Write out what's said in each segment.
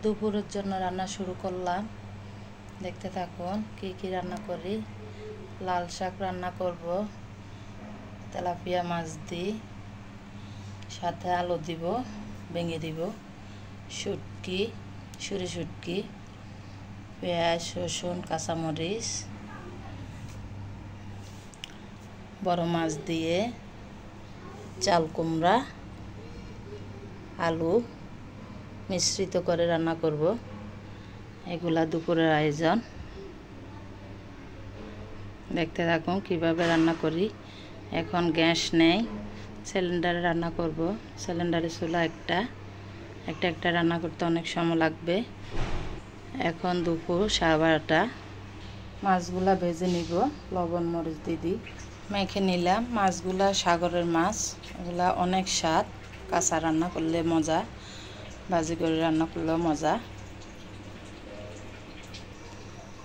দুপুরের জন্য রান্না শুরু করলাম। দেখতে থাকুন কি কি রান্না করি। লাল শাক রান্না করব তেলাপিয়া মাছ দিয়ে, সাথে আলু দিব, ভেঙে দিব, শুটকি, সুরি শুটকি, পেঁয়াজ, রসুন, কাঁচামরিচ, বড় মাছ দিয়ে চাল কুমড়া, আলু মিশ্রিত করে রান্না করব। এগুলা দুপুরের আয়োজন। দেখতে থাকুন কিভাবে রান্না করি। এখন গ্যাস নেই, সিলিন্ডারে রান্না করব। সিলিন্ডারে চুলা একটা রান্না করতে অনেক সময় লাগবে। এখন দুপুর 12:30। মাছগুলা ভেজে নিব, লবণ মরিচ দিদি মেখে নিলাম। মাছগুলা সাগরের মাছ, এগুলা অনেক স্বাদ। কাঁচা রান্না করলে মজা, ভাজি করে রান্না করলেও মজা।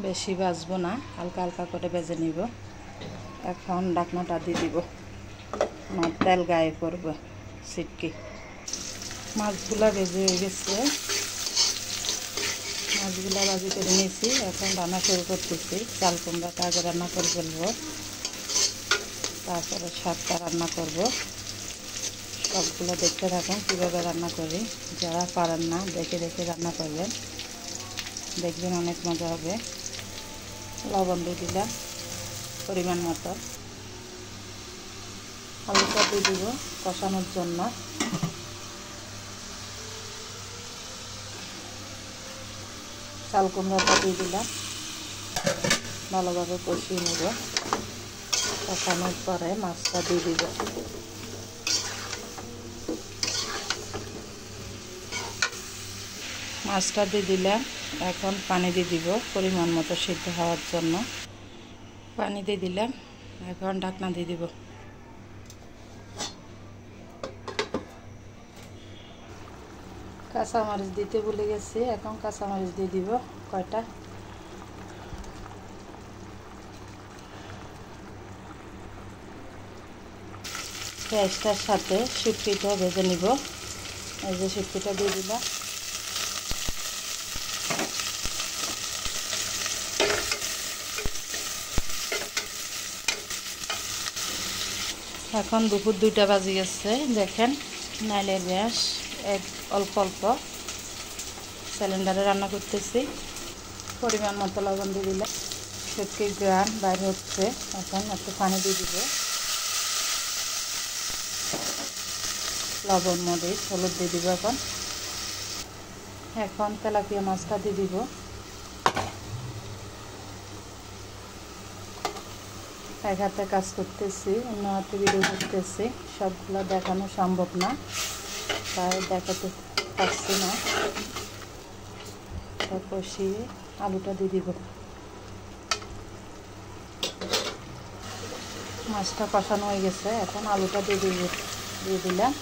বেশি ভাজবো না, হালকা হালকা করে ভেজে নিব। এখন ঢাকনাটা দিয়ে দিব, তেল গায়ে পড়বে ছিটকি। মাছগুলা ভেজে হয়ে গেছে, মাছগুলা ভাজি করে নিয়েছি। এখন রান্না শুরু করতেছি। চাল কুমড়াটা আগে রান্না করে ফেলবো, তারপরে শাকটা রান্না করব। সবগুলো দেখতে থাকুন কীভাবে রান্না করি। যারা পারেন না দেখে দেখে রান্না করবেন, দেখবেন অনেক মজা হবে। লবণ দিয়ে দিলাম পরিমাণ মতো। আলুটা দিয়ে দিব কষানোর জন্য। চাল কুমড়াটা দিয়ে দিলাম, ভালোভাবে কষিয়ে নেব। কষানোর পরে মাছটা দিয়ে দিব। মাছটা দিয়ে দিলাম। এখন পানি দিয়ে দিব পরিমাণ মতো সিদ্ধ হওয়ার জন্য। পানি দিয়ে দিলাম। এখন ঢাকনা দিয়ে দিব। কাঁচামরিচ দিতে ভুলে গেছি, এখন কাঁচামরিচ দিয়ে দিব কয়টা। পেঁয়াজটার সাথে শুটকিটা ভেজে নিব। এই যে শুটকিটা দিয়ে দিলাম। এখন দুপুর 2টা বাজে গেছে। দেখেন নাইলের গ্যাস অল্প অল্প সিলিন্ডারে রান্না করতেছি। পরিমাণ মতো লবণ দিয়ে দিলে শুটকির গ্রান বাইরে হচ্ছে। এখন একটু পানি দিয়ে দিব, লবণ মরিচ হলুদ দিয়ে দিব। এখন তেলাপিয়া মাছটা দিয়ে দিব। এক হাতে কাজ করতেছি, অন্য হাতে ভিডিও করতেছি। সবগুলো দেখানো সম্ভব না, তাই দেখাতে পারছি না। কষিয়ে আলুটা দিয়ে দিব। মাছটা কষানো হয়ে গেছে, এখন আলুটা দিয়ে দিলাম।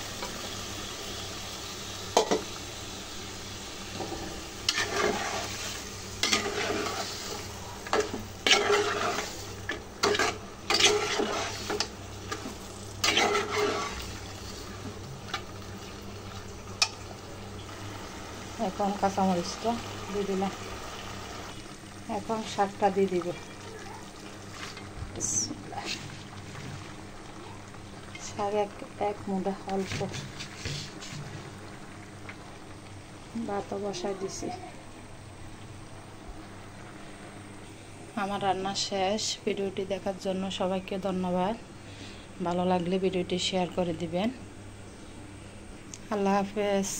এখন কাঁচামরিচটা দিয়ে দিলাম। এখন শাকটা দিয়ে দিব। শাক এক মুঠা অল্প। ভাতও বসাই দিছি। আমার রান্না শেষ। ভিডিওটি দেখার জন্য সবাইকে ধন্যবাদ। ভালো লাগলে ভিডিওটি শেয়ার করে দিবেন। আল্লাহ হাফেজ।